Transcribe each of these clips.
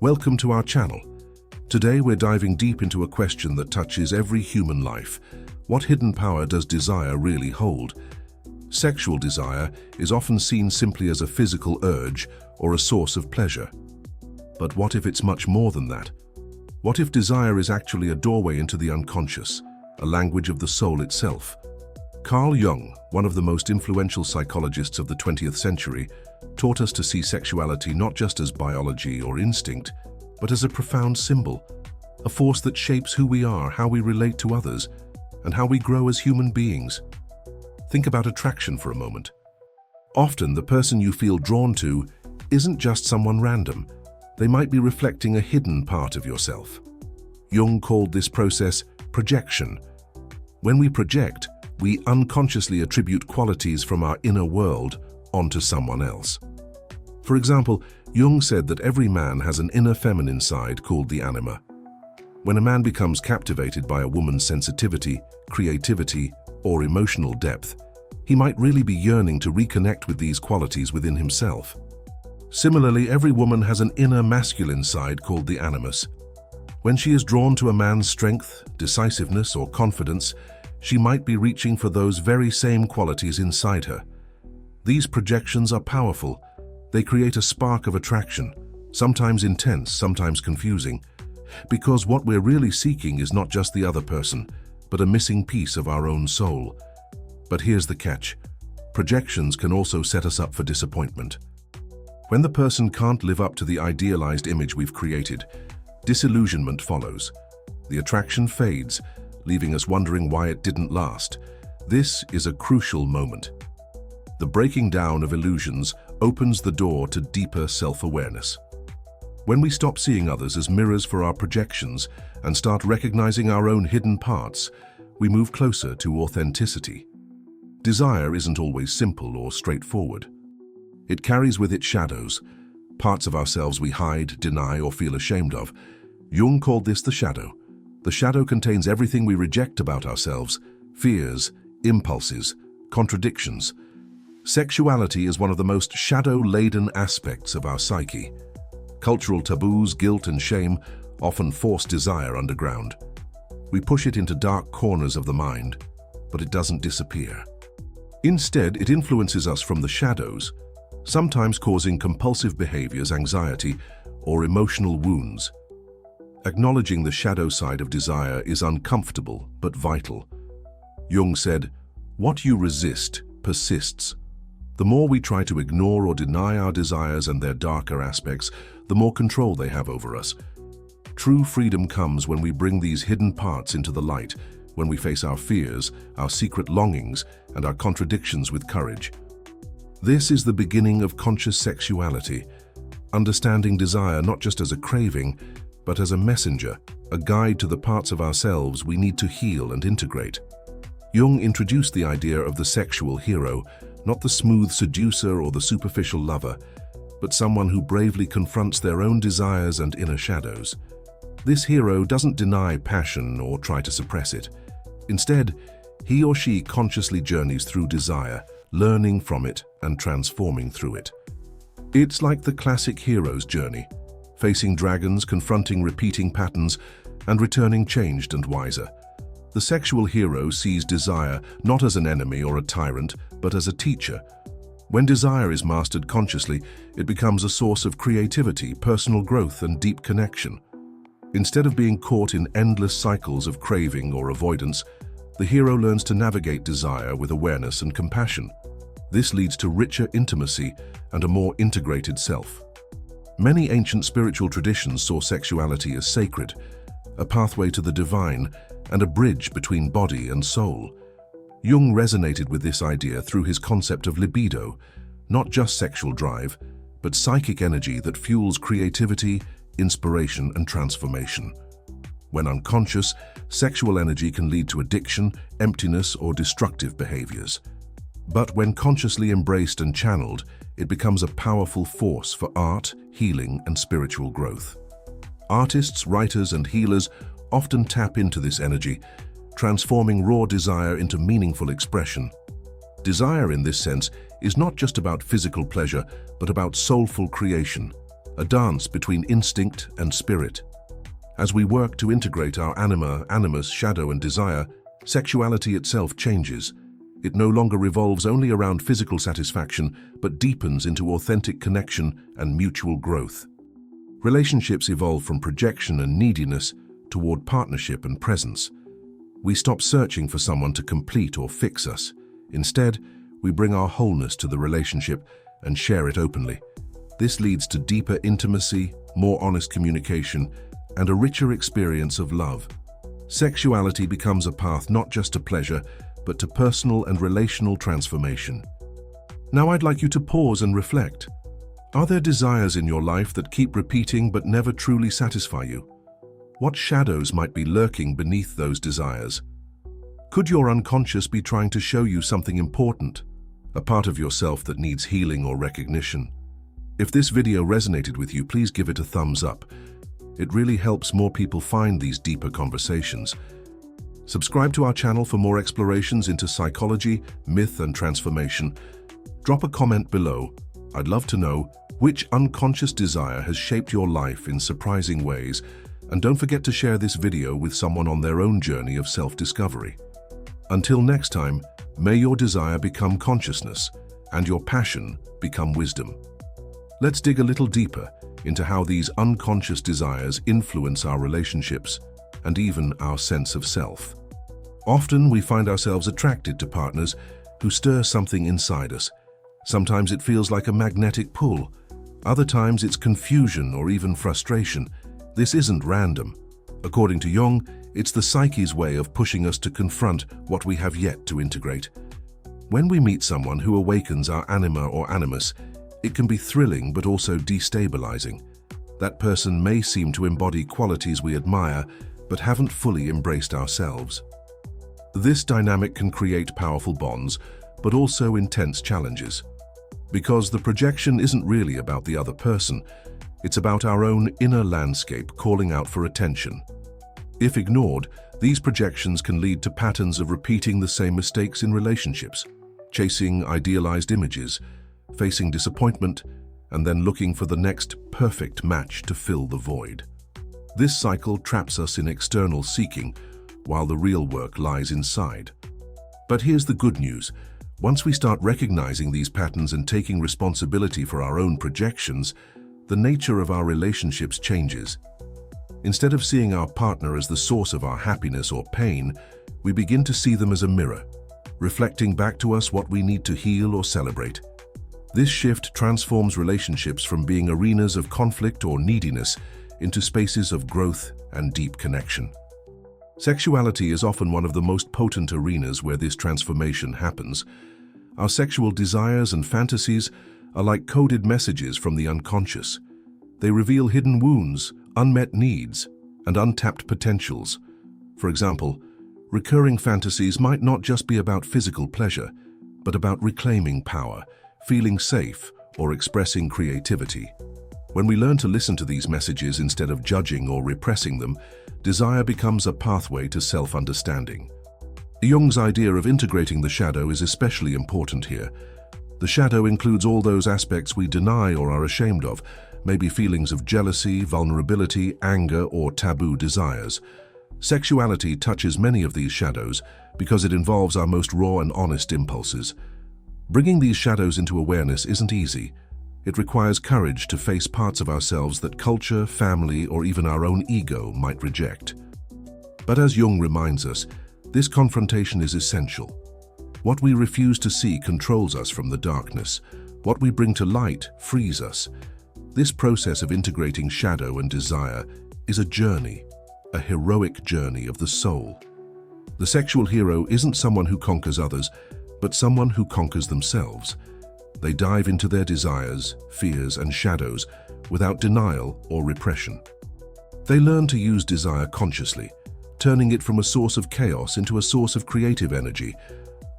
Welcome to our channel. Today we're diving deep into a question that touches every human life. What hidden power does desire really hold? Sexual desire is often seen simply as a physical urge or a source of pleasure. But what if it's much more than that? What if desire is actually a doorway into the unconscious, a language of the soul itself? Carl Jung, one of the most influential psychologists of the 20th century, taught us to see sexuality not just as biology or instinct, but as a profound symbol, a force that shapes who we are, how we relate to others, and how we grow as human beings. Think about attraction for a moment. Often, the person you feel drawn to isn't just someone random. They might be reflecting a hidden part of yourself. Jung called this process projection. When we project, we unconsciously attribute qualities from our inner world onto someone else. For example, Jung said that every man has an inner feminine side called the anima. When a man becomes captivated by a woman's sensitivity, creativity, or emotional depth, he might really be yearning to reconnect with these qualities within himself. Similarly, every woman has an inner masculine side called the animus. When she is drawn to a man's strength, decisiveness, or confidence, she might be reaching for those very same qualities inside her. These projections are powerful. They create a spark of attraction, sometimes intense, sometimes confusing, because what we're really seeking is not just the other person, but a missing piece of our own soul. But here's the catch. Projections can also set us up for disappointment. When the person can't live up to the idealized image we've created, disillusionment follows. The attraction fades, leaving us wondering why it didn't last. This is a crucial moment. The breaking down of illusions opens the door to deeper self-awareness. When we stop seeing others as mirrors for our projections and start recognizing our own hidden parts, we move closer to authenticity. Desire isn't always simple or straightforward. It carries with it shadows, parts of ourselves we hide, deny, or feel ashamed of. Jung called this the shadow. The shadow contains everything we reject about ourselves: fears, impulses, contradictions. Sexuality is one of the most shadow-laden aspects of our psyche. Cultural taboos, guilt, and shame often force desire underground. We push it into dark corners of the mind, but it doesn't disappear. Instead, it influences us from the shadows, sometimes causing compulsive behaviors, anxiety, or emotional wounds. Acknowledging the shadow side of desire is uncomfortable but vital. Jung said, "What you resist persists." The more we try to ignore or deny our desires and their darker aspects, the more control they have over us. True freedom comes when we bring these hidden parts into the light, when we face our fears, our secret longings, and our contradictions with courage. This is the beginning of conscious sexuality, understanding desire not just as a craving, but as a messenger, a guide to the parts of ourselves we need to heal and integrate. Jung introduced the idea of the sexual hero, not the smooth seducer or the superficial lover, but someone who bravely confronts their own desires and inner shadows. This hero doesn't deny passion or try to suppress it. Instead, he or she consciously journeys through desire, learning from it and transforming through it. It's like the classic hero's journey, facing dragons, confronting repeating patterns, and returning changed and wiser. The sexual hero sees desire not as an enemy or a tyrant, but as a teacher. When desire is mastered consciously, it becomes a source of creativity, personal growth, and deep connection. Instead of being caught in endless cycles of craving or avoidance, the hero learns to navigate desire with awareness and compassion. This leads to richer intimacy and a more integrated self. Many ancient spiritual traditions saw sexuality as sacred, a pathway to the divine, and a bridge between body and soul. Jung resonated with this idea through his concept of libido, not just sexual drive, but psychic energy that fuels creativity, inspiration, and transformation. When unconscious, sexual energy can lead to addiction, emptiness, or destructive behaviors. But when consciously embraced and channeled, it becomes a powerful force for art, healing, and spiritual growth. Artists, writers, and healers often tap into this energy, transforming raw desire into meaningful expression. Desire, in this sense, is not just about physical pleasure, but about soulful creation. a dance between instinct and spirit. As we work to integrate our anima, animus, shadow and desire, sexuality itself changes. It no longer revolves only around physical satisfaction, but deepens into authentic connection and mutual growth. Relationships evolve from projection and neediness toward partnership and presence. We stop searching for someone to complete or fix us. Instead, we bring our wholeness to the relationship and share it openly. This leads to deeper intimacy, more honest communication, and a richer experience of love. Sexuality becomes a path not just to pleasure, but to personal and relational transformation. Now I'd like you to pause and reflect. Are there desires in your life that keep repeating but never truly satisfy you? What shadows might be lurking beneath those desires? Could your unconscious be trying to show you something important, a part of yourself that needs healing or recognition? If this video resonated with you, please give it a thumbs up. It really helps more people find these deeper conversations. Subscribe to our channel for more explorations into psychology, myth, and transformation. Drop a comment below. I'd love to know which unconscious desire has shaped your life in surprising ways, and don't forget to share this video with someone on their own journey of self-discovery. Until next time, may your desire become consciousness and your passion become wisdom. Let's dig a little deeper into how these unconscious desires influence our relationships and even our sense of self. Often we find ourselves attracted to partners who stir something inside us. Sometimes it feels like a magnetic pull. Other times it's confusion or even frustration. This isn't random. According to Jung, it's the psyche's way of pushing us to confront what we have yet to integrate. When we meet someone who awakens our anima or animus, it can be thrilling but also destabilizing. That person may seem to embody qualities we admire, but haven't fully embraced ourselves. This dynamic can create powerful bonds, but also intense challenges. Because the projection isn't really about the other person, it's about our own inner landscape calling out for attention. If ignored, these projections can lead to patterns of repeating the same mistakes in relationships, chasing idealized images, facing disappointment, and then looking for the next perfect match to fill the void. This cycle traps us in external seeking, while the real work lies inside. But here's the good news. Once we start recognizing these patterns and taking responsibility for our own projections, the nature of our relationships changes. Instead of seeing our partner as the source of our happiness or pain, we begin to see them as a mirror, reflecting back to us what we need to heal or celebrate. This shift transforms relationships from being arenas of conflict or neediness into spaces of growth and deep connection. Sexuality is often one of the most potent arenas where this transformation happens. Our sexual desires and fantasies are like coded messages from the unconscious. They reveal hidden wounds, unmet needs, and untapped potentials. For example, recurring fantasies might not just be about physical pleasure, but about reclaiming power, feeling safe, or expressing creativity. When we learn to listen to these messages instead of judging or repressing them, desire becomes a pathway to self-understanding. Jung's idea of integrating the shadow is especially important here. The shadow includes all those aspects we deny or are ashamed of, maybe feelings of jealousy, vulnerability, anger, or taboo desires. Sexuality touches many of these shadows because it involves our most raw and honest impulses. Bringing these shadows into awareness isn't easy. It requires courage to face parts of ourselves that culture, family, or even our own ego might reject. But as Jung reminds us, this confrontation is essential. What we refuse to see controls us from the darkness. What we bring to light frees us. This process of integrating shadow and desire is a journey, a heroic journey of the soul. The sexual hero isn't someone who conquers others, but someone who conquers themselves. They dive into their desires, fears, and shadows without denial or repression. They learn to use desire consciously, turning it from a source of chaos into a source of creative energy.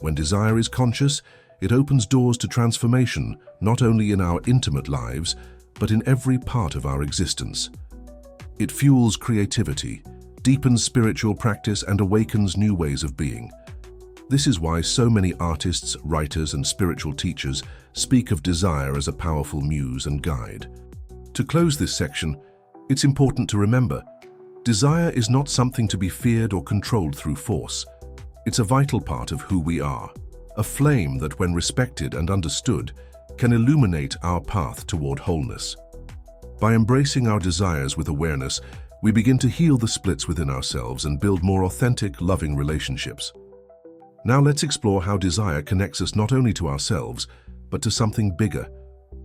When desire is conscious, it opens doors to transformation, not only in our intimate lives, but in every part of our existence. It fuels creativity, deepens spiritual practice, and awakens new ways of being. This is why so many artists, writers, and spiritual teachers speak of desire as a powerful muse and guide. To close this section, it's important to remember, desire is not something to be feared or controlled through force. It's a vital part of who we are, a flame that, when respected and understood, can illuminate our path toward wholeness. By embracing our desires with awareness, we begin to heal the splits within ourselves and build more authentic, loving relationships. Now let's explore how desire connects us not only to ourselves, but to something bigger,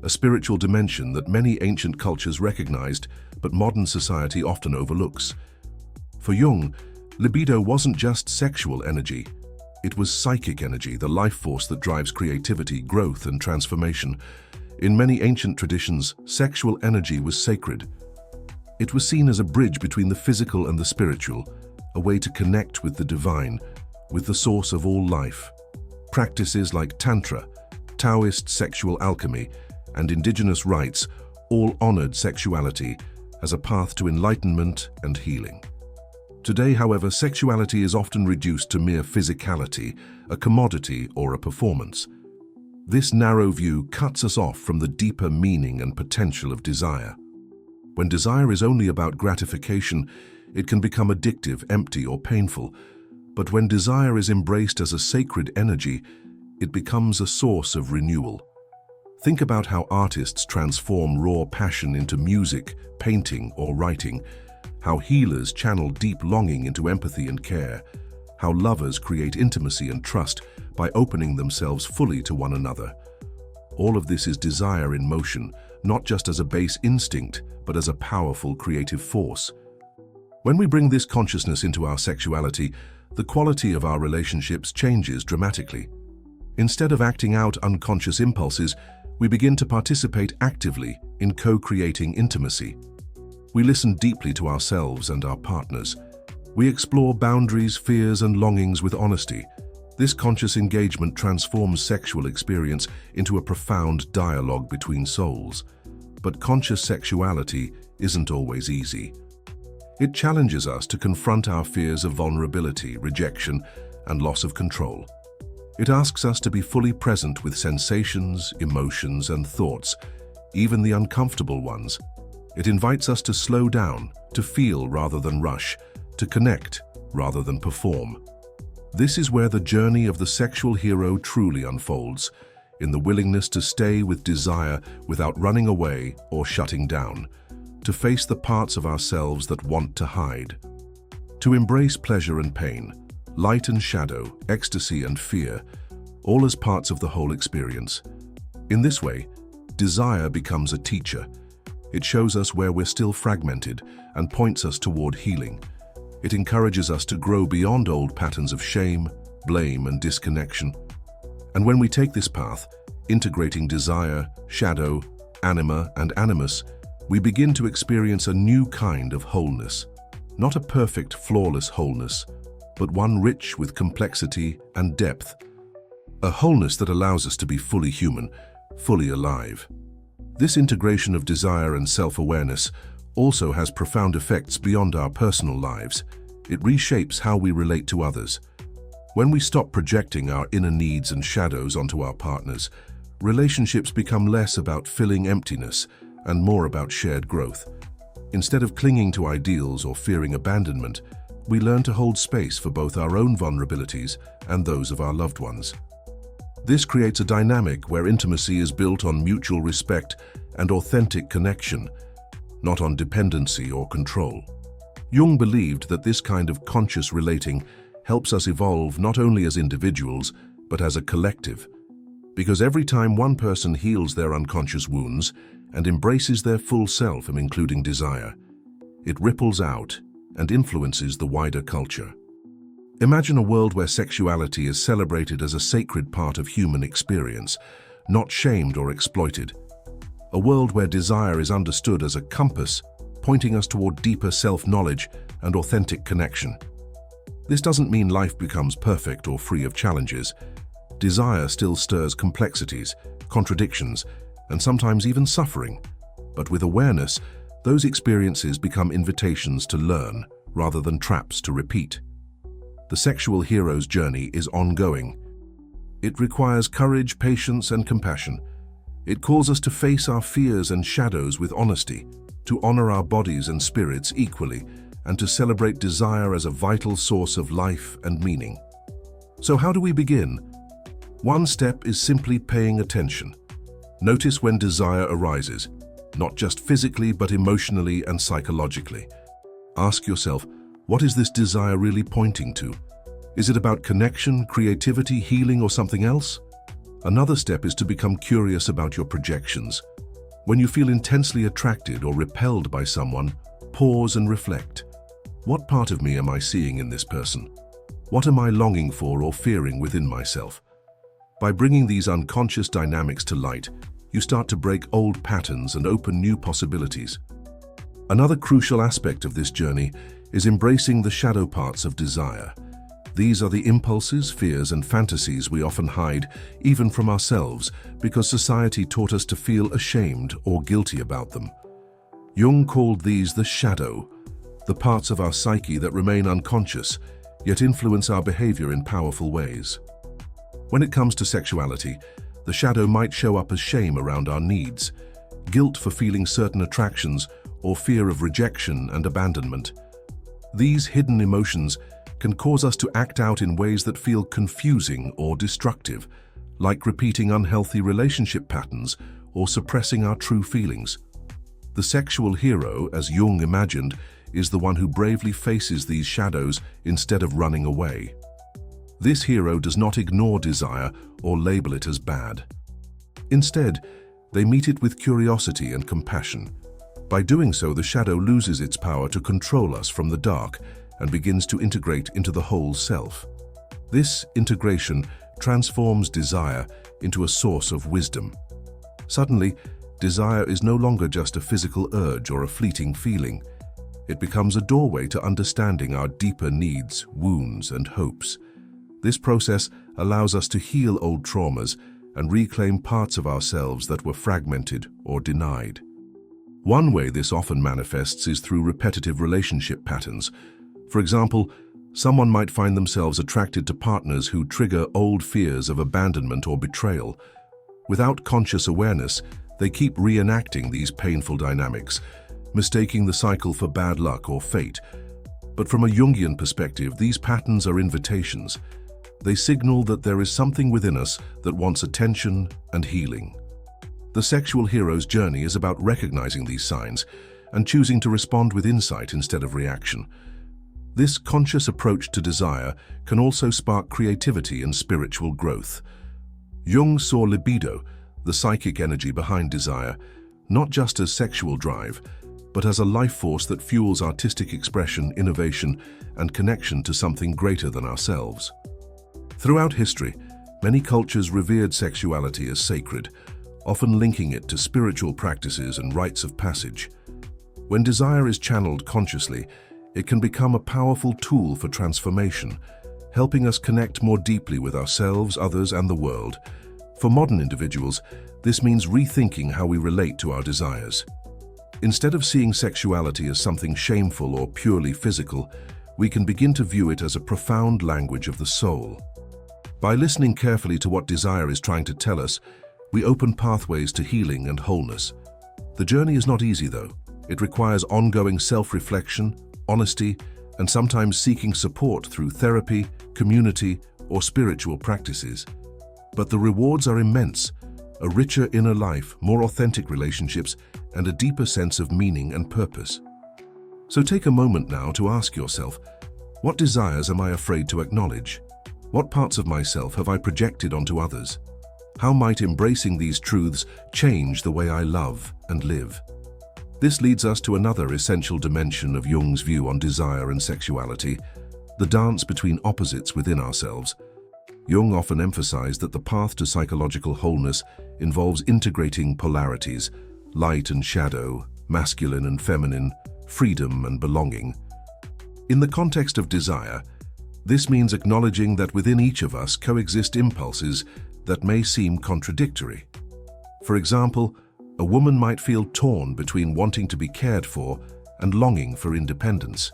a spiritual dimension that many ancient cultures recognized, but modern society often overlooks. For Jung, libido wasn't just sexual energy. It was psychic energy, the life force that drives creativity, growth, and transformation. In many ancient traditions, sexual energy was sacred. It was seen as a bridge between the physical and the spiritual, a way to connect with the divine, with the source of all life. Practices like Tantra, Taoist sexual alchemy, and indigenous rites all honored sexuality as a path to enlightenment and healing. Today, however, sexuality is often reduced to mere physicality, a commodity, or a performance. This narrow view cuts us off from the deeper meaning and potential of desire. When desire is only about gratification, it can become addictive, empty, or painful. But when desire is embraced as a sacred energy, it becomes a source of renewal. Think about how artists transform raw passion into music, painting, or writing, how healers channel deep longing into empathy and care, how lovers create intimacy and trust by opening themselves fully to one another. All of this is desire in motion, not just as a base instinct, but as a powerful creative force. When we bring this consciousness into our sexuality, the quality of our relationships changes dramatically. Instead of acting out unconscious impulses, we begin to participate actively in co-creating intimacy. We listen deeply to ourselves and our partners. We explore boundaries, fears, and longings with honesty. This conscious engagement transforms sexual experience into a profound dialogue between souls. But conscious sexuality isn't always easy. It challenges us to confront our fears of vulnerability, rejection, and loss of control. It asks us to be fully present with sensations, emotions, and thoughts, even the uncomfortable ones. It invites us to slow down, to feel rather than rush, to connect rather than perform. This is where the journey of the sexual hero truly unfolds, in the willingness to stay with desire without running away or shutting down, to face the parts of ourselves that want to hide, to embrace pleasure and pain, light and shadow, ecstasy and fear, all as parts of the whole experience. In this way, desire becomes a teacher. It shows us where we're still fragmented and points us toward healing. It encourages us to grow beyond old patterns of shame, blame, and disconnection. And when we take this path, integrating desire, shadow, anima, and animus, we begin to experience a new kind of wholeness. Not a perfect, flawless wholeness, but one rich with complexity and depth. A wholeness that allows us to be fully human, fully alive. This integration of desire and self-awareness also has profound effects beyond our personal lives. It reshapes how we relate to others. When we stop projecting our inner needs and shadows onto our partners, relationships become less about filling emptiness and more about shared growth. Instead of clinging to ideals or fearing abandonment, we learn to hold space for both our own vulnerabilities and those of our loved ones. This creates a dynamic where intimacy is built on mutual respect and authentic connection, not on dependency or control. Jung believed that this kind of conscious relating helps us evolve not only as individuals, but as a collective. Because every time one person heals their unconscious wounds and embraces their full self, including desire, it ripples out and influences the wider culture. Imagine a world where sexuality is celebrated as a sacred part of human experience, not shamed or exploited. A world where desire is understood as a compass, pointing us toward deeper self-knowledge and authentic connection. This doesn't mean life becomes perfect or free of challenges. Desire still stirs complexities, contradictions, and sometimes even suffering. But with awareness, those experiences become invitations to learn rather than traps to repeat. The sexual hero's journey is ongoing. It requires courage, patience, and compassion. It calls us to face our fears and shadows with honesty, to honor our bodies and spirits equally, and to celebrate desire as a vital source of life and meaning. So how do we begin? One step is simply paying attention. Notice when desire arises, not just physically but emotionally and psychologically. Ask yourself, what is this desire really pointing to? Is it about connection, creativity, healing, or something else? Another step is to become curious about your projections. When you feel intensely attracted or repelled by someone, pause and reflect. What part of me am I seeing in this person? What am I longing for or fearing within myself? By bringing these unconscious dynamics to light, you start to break old patterns and open new possibilities. Another crucial aspect of this journey is embracing the shadow parts of desire. These are the impulses, fears, and fantasies we often hide, even from ourselves, because society taught us to feel ashamed or guilty about them. Jung called these the shadow, the parts of our psyche that remain unconscious, yet influence our behavior in powerful ways. When it comes to sexuality, the shadow might show up as shame around our needs, guilt for feeling certain attractions, or fear of rejection and abandonment. These hidden emotions can cause us to act out in ways that feel confusing or destructive, like repeating unhealthy relationship patterns or suppressing our true feelings. The sexual hero, as Jung imagined, is the one who bravely faces these shadows instead of running away. This hero does not ignore desire or label it as bad. Instead, they meet it with curiosity and compassion. By doing so, the shadow loses its power to control us from the dark and begins to integrate into the whole self. This integration transforms desire into a source of wisdom. Suddenly, desire is no longer just a physical urge or a fleeting feeling. It becomes a doorway to understanding our deeper needs, wounds, and hopes. This process allows us to heal old traumas and reclaim parts of ourselves that were fragmented or denied. One way this often manifests is through repetitive relationship patterns. For example, someone might find themselves attracted to partners who trigger old fears of abandonment or betrayal. Without conscious awareness, they keep reenacting these painful dynamics, mistaking the cycle for bad luck or fate. But from a Jungian perspective, these patterns are invitations. They signal that there is something within us that wants attention and healing. The sexual hero's journey is about recognizing these signs and choosing to respond with insight instead of reaction. This conscious approach to desire can also spark creativity and spiritual growth. Jung saw libido, the psychic energy behind desire, not just as sexual drive, but as a life force that fuels artistic expression, innovation, and connection to something greater than ourselves. Throughout history, many cultures revered sexuality as sacred, often linking it to spiritual practices and rites of passage. When desire is channeled consciously, it can become a powerful tool for transformation, helping us connect more deeply with ourselves, others, and the world. For modern individuals, this means rethinking how we relate to our desires. Instead of seeing sexuality as something shameful or purely physical, we can begin to view it as a profound language of the soul. By listening carefully to what desire is trying to tell us, we open pathways to healing and wholeness. The journey is not easy, though. It requires ongoing self-reflection, honesty, and sometimes seeking support through therapy, community, or spiritual practices. But the rewards are immense: a richer inner life, more authentic relationships, and a deeper sense of meaning and purpose. So take a moment now to ask yourself, what desires am I afraid to acknowledge? What parts of myself have I projected onto others? How might embracing these truths change the way I love and live? This leads us to another essential dimension of Jung's view on desire and sexuality, the dance between opposites within ourselves. Jung often emphasized that the path to psychological wholeness involves integrating polarities, light and shadow, masculine and feminine, freedom and belonging. In the context of desire, this means acknowledging that within each of us coexist impulses that may seem contradictory. For example, a woman might feel torn between wanting to be cared for and longing for independence.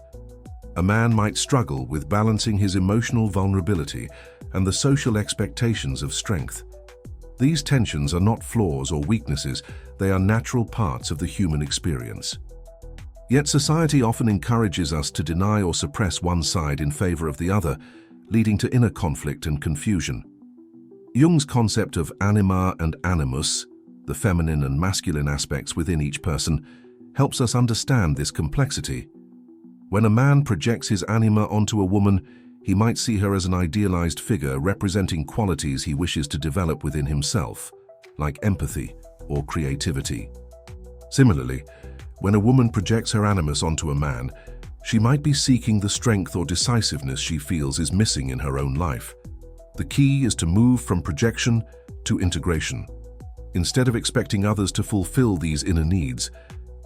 A man might struggle with balancing his emotional vulnerability and the social expectations of strength. These tensions are not flaws or weaknesses, they are natural parts of the human experience. Yet society often encourages us to deny or suppress one side in favor of the other, leading to inner conflict and confusion. Jung's concept of anima and animus, the feminine and masculine aspects within each person, helps us understand this complexity. When a man projects his anima onto a woman, he might see her as an idealized figure representing qualities he wishes to develop within himself, like empathy or creativity. Similarly, when a woman projects her animus onto a man, she might be seeking the strength or decisiveness she feels is missing in her own life. The key is to move from projection to integration. Instead of expecting others to fulfill these inner needs,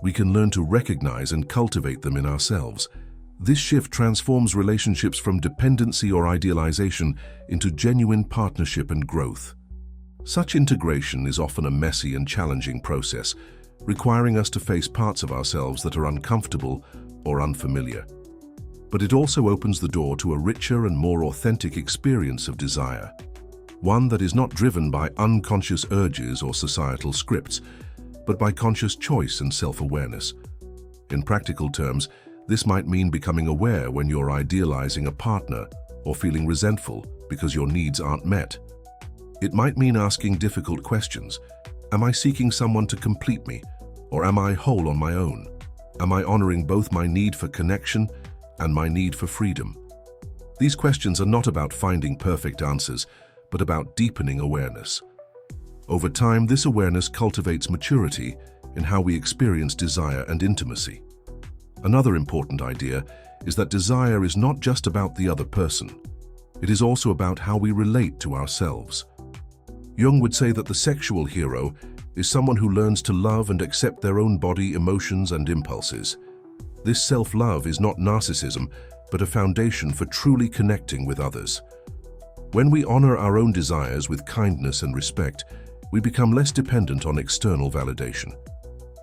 we can learn to recognize and cultivate them in ourselves. This shift transforms relationships from dependency or idealization into genuine partnership and growth. Such integration is often a messy and challenging process, requiring us to face parts of ourselves that are uncomfortable or unfamiliar. But it also opens the door to a richer and more authentic experience of desire, one that is not driven by unconscious urges or societal scripts, but by conscious choice and self-awareness. In practical terms, this might mean becoming aware when you're idealizing a partner or feeling resentful because your needs aren't met. It might mean asking difficult questions. Am I seeking someone to complete me, or am I whole on my own? Am I honoring both my need for connection and my need for freedom? These questions are not about finding perfect answers, but about deepening awareness. Over time, this awareness cultivates maturity in how we experience desire and intimacy. Another important idea is that desire is not just about the other person. It is also about how we relate to ourselves. Jung would say that the sexual hero is someone who learns to love and accept their own body, emotions, and impulses. This self-love is not narcissism, but a foundation for truly connecting with others. When we honor our own desires with kindness and respect, we become less dependent on external validation.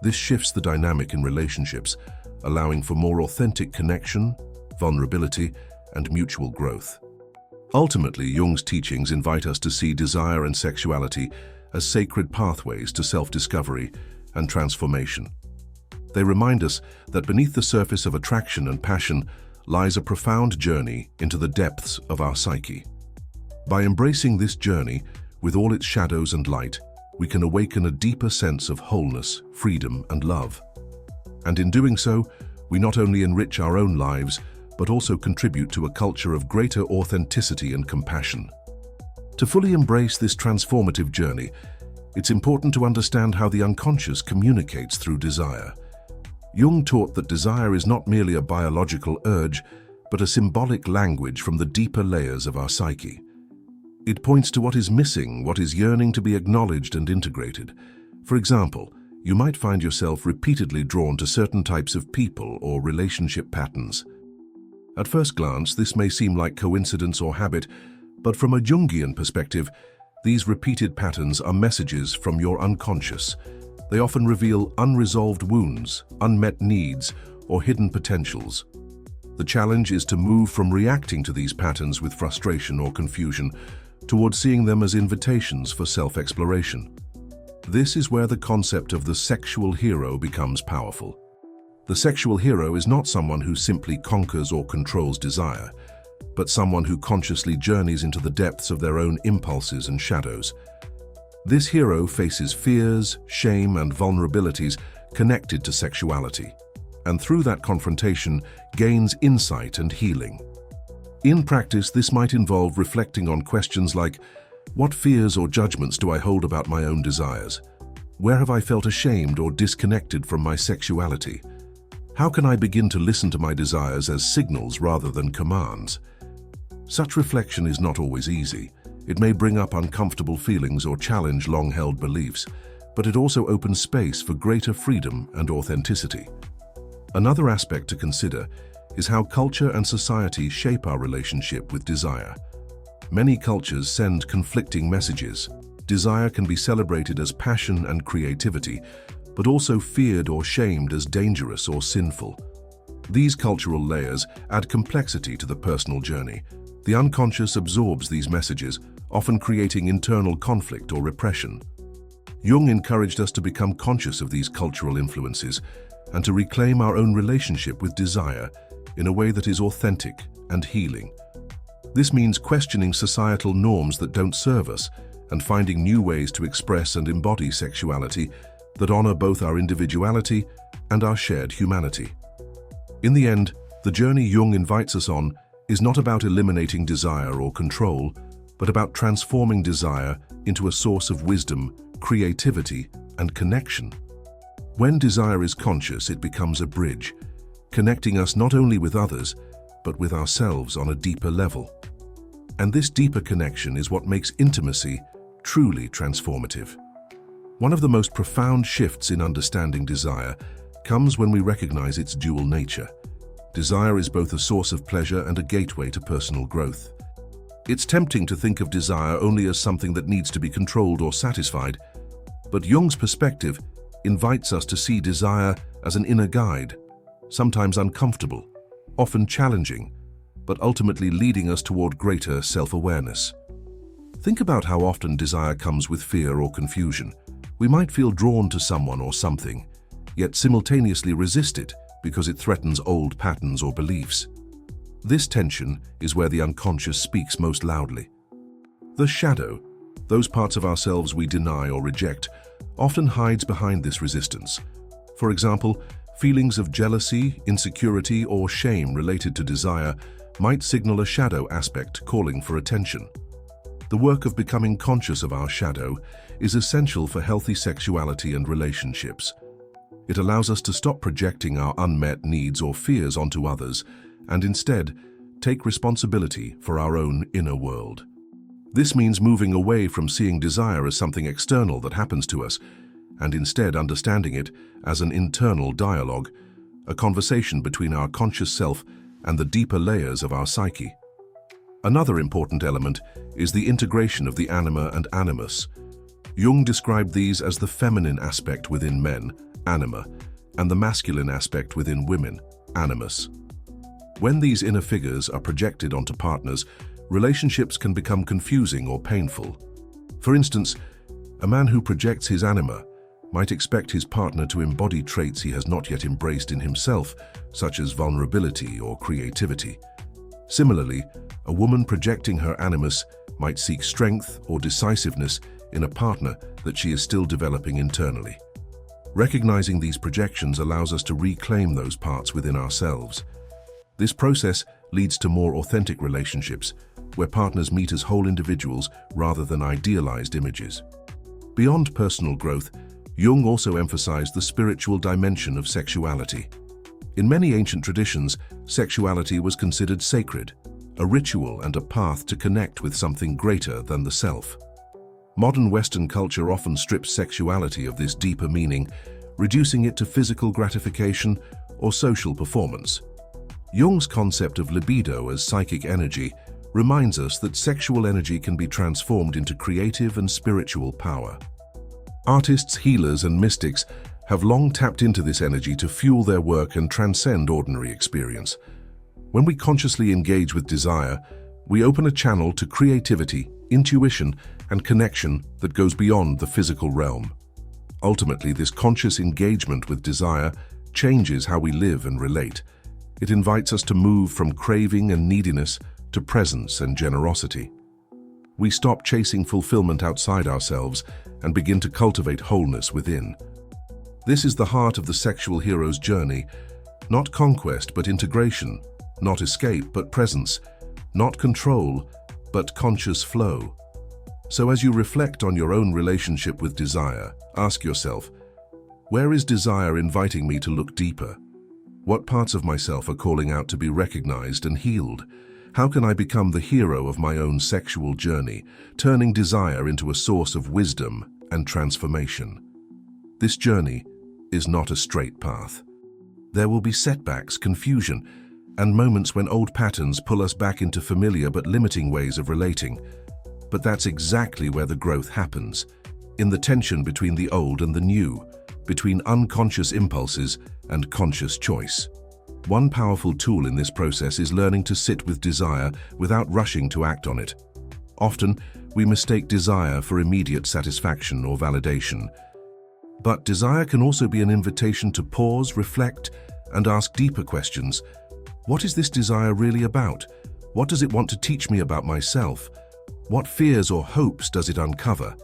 This shifts the dynamic in relationships, allowing for more authentic connection, vulnerability, and mutual growth. Ultimately, Jung's teachings invite us to see desire and sexuality as sacred pathways to self-discovery and transformation. They remind us that beneath the surface of attraction and passion lies a profound journey into the depths of our psyche. By embracing this journey, with all its shadows and light, we can awaken a deeper sense of wholeness, freedom, and love. And in doing so, we not only enrich our own lives, but also contribute to a culture of greater authenticity and compassion. To fully embrace this transformative journey, it's important to understand how the unconscious communicates through desire. Jung taught that desire is not merely a biological urge, but a symbolic language from the deeper layers of our psyche. It points to what is missing, what is yearning to be acknowledged and integrated. For example, you might find yourself repeatedly drawn to certain types of people or relationship patterns. At first glance, this may seem like coincidence or habit, but from a Jungian perspective, these repeated patterns are messages from your unconscious. They often reveal unresolved wounds, unmet needs, or hidden potentials. The challenge is to move from reacting to these patterns with frustration or confusion towards seeing them as invitations for self-exploration. This is where the concept of the sexual hero becomes powerful. The sexual hero is not someone who simply conquers or controls desire, but someone who consciously journeys into the depths of their own impulses and shadows. This hero faces fears, shame, and vulnerabilities connected to sexuality, and through that confrontation gains insight and healing. In practice, this might involve reflecting on questions like, what fears or judgments do I hold about my own desires? Where have I felt ashamed or disconnected from my sexuality? How can I begin to listen to my desires as signals rather than commands? Such reflection is not always easy. It may bring up uncomfortable feelings or challenge long-held beliefs, but it also opens space for greater freedom and authenticity. Another aspect to consider is how culture and society shape our relationship with desire. Many cultures send conflicting messages. Desire can be celebrated as passion and creativity, but also feared or shamed as dangerous or sinful. These cultural layers add complexity to the personal journey, The unconscious absorbs these messages, often creating internal conflict or repression. Jung encouraged us to become conscious of these cultural influences and to reclaim our own relationship with desire in a way that is authentic and healing. This means questioning societal norms that don't serve us and finding new ways to express and embody sexuality that honor both our individuality and our shared humanity. In the end, the journey Jung invites us on is not about eliminating desire or control, but about transforming desire into a source of wisdom, creativity, and connection. When desire is conscious, it becomes a bridge, connecting us not only with others, but with ourselves on a deeper level. And this deeper connection is what makes intimacy truly transformative. One of the most profound shifts in understanding desire comes when we recognize its dual nature. Desire is both a source of pleasure and a gateway to personal growth. It's tempting to think of desire only as something that needs to be controlled or satisfied, but Jung's perspective invites us to see desire as an inner guide, sometimes uncomfortable, often challenging, but ultimately leading us toward greater self-awareness. Think about how often desire comes with fear or confusion. We might feel drawn to someone or something, yet simultaneously resist it because it threatens old patterns or beliefs. This tension is where the unconscious speaks most loudly. The shadow, those parts of ourselves we deny or reject, often hides behind this resistance. For example, feelings of jealousy, insecurity, or shame related to desire might signal a shadow aspect calling for attention. The work of becoming conscious of our shadow is essential for healthy sexuality and relationships. It allows us to stop projecting our unmet needs or fears onto others and instead take responsibility for our own inner world. This means moving away from seeing desire as something external that happens to us and instead understanding it as an internal dialogue, a conversation between our conscious self and the deeper layers of our psyche. Another important element is the integration of the anima and animus. Jung described these as the feminine aspect within men, anima, and the masculine aspect within women, animus. When these inner figures are projected onto partners, relationships can become confusing or painful. For instance, a man who projects his anima might expect his partner to embody traits he has not yet embraced in himself, such as vulnerability or creativity. Similarly, a woman projecting her animus might seek strength or decisiveness in a partner that she is still developing internally. Recognizing these projections allows us to reclaim those parts within ourselves. This process leads to more authentic relationships, where partners meet as whole individuals rather than idealized images. Beyond personal growth, Jung also emphasized the spiritual dimension of sexuality. In many ancient traditions, sexuality was considered sacred, a ritual and a path to connect with something greater than the self. Modern Western culture often strips sexuality of this deeper meaning, reducing it to physical gratification or social performance. Jung's concept of libido as psychic energy reminds us that sexual energy can be transformed into creative and spiritual power. Artists, healers, and mystics have long tapped into this energy to fuel their work and transcend ordinary experience. When we consciously engage with desire, we open a channel to creativity, intuition, and connection that goes beyond the physical realm. Ultimately, this conscious engagement with desire changes how we live and relate. It invites us to move from craving and neediness to presence and generosity. We stop chasing fulfillment outside ourselves and begin to cultivate wholeness within. This is the heart of the sexual hero's journey, not conquest but integration, not escape but presence, not control but conscious flow. So as you reflect on your own relationship with desire, ask yourself, where is desire inviting me to look deeper? What parts of myself are calling out to be recognized and healed? How can I become the hero of my own sexual journey, turning desire into a source of wisdom and transformation? This journey is not a straight path. There will be setbacks, confusion, and moments when old patterns pull us back into familiar but limiting ways of relating. But that's exactly where the growth happens, in the tension between the old and the new, between unconscious impulses and conscious choice. One powerful tool in this process is learning to sit with desire without rushing to act on it. Often, we mistake desire for immediate satisfaction or validation. But desire can also be an invitation to pause, reflect, and ask deeper questions. What is this desire really about? What does it want to teach me about myself? What fears or hopes does it uncover?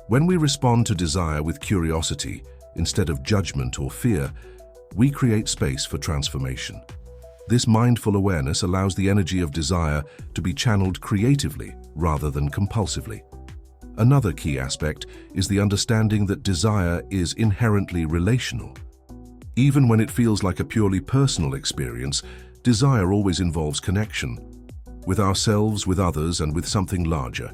When we respond to desire with curiosity, instead of judgment or fear, we create space for transformation. This mindful awareness allows the energy of desire to be channeled creatively rather than compulsively. Another key aspect is the understanding that desire is inherently relational. Even when it feels like a purely personal experience, desire always involves connection, with ourselves, with others, and with something larger.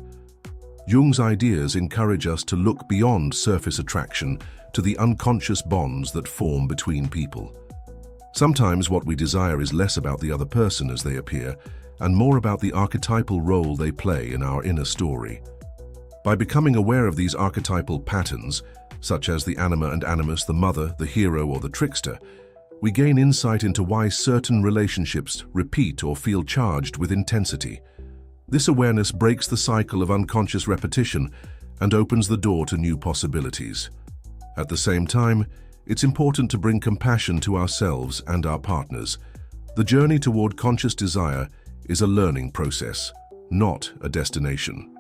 Jung's ideas encourage us to look beyond surface attraction to the unconscious bonds that form between people. Sometimes what we desire is less about the other person as they appear, and more about the archetypal role they play in our inner story. By becoming aware of these archetypal patterns, such as the anima and animus, the mother, the hero, or the trickster, we gain insight into why certain relationships repeat or feel charged with intensity. This awareness breaks the cycle of unconscious repetition and opens the door to new possibilities. At the same time, it's important to bring compassion to ourselves and our partners. The journey toward conscious desire is a learning process, not a destination.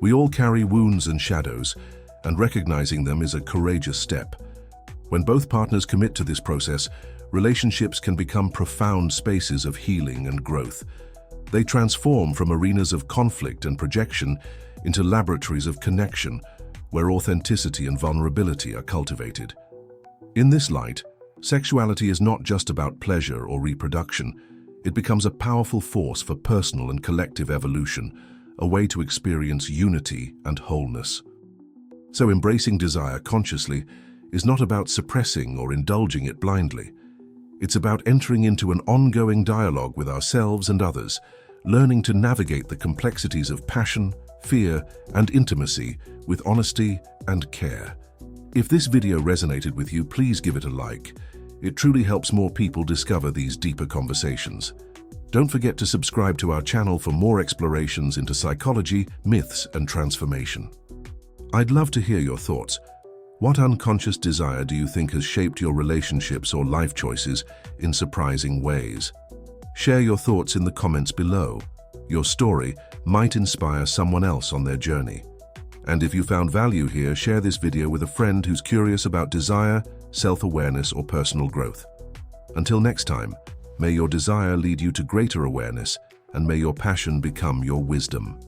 We all carry wounds and shadows, and recognizing them is a courageous step. When both partners commit to this process, relationships can become profound spaces of healing and growth. They transform from arenas of conflict and projection into laboratories of connection, where authenticity and vulnerability are cultivated. In this light, sexuality is not just about pleasure or reproduction. It becomes a powerful force for personal and collective evolution, a way to experience unity and wholeness. So embracing desire consciously is not about suppressing or indulging it blindly. It's about entering into an ongoing dialogue with ourselves and others, learning to navigate the complexities of passion, fear, and intimacy with honesty and care. If this video resonated with you, please give it a like. It truly helps more people discover these deeper conversations. Don't forget to subscribe to our channel for more explorations into psychology, myths, and transformation. I'd love to hear your thoughts. What unconscious desire do you think has shaped your relationships or life choices in surprising ways? Share your thoughts in the comments below. Your story might inspire someone else on their journey. And if you found value here, share this video with a friend who's curious about desire, self-awareness, or personal growth. Until next time, may your desire lead you to greater awareness, and may your passion become your wisdom.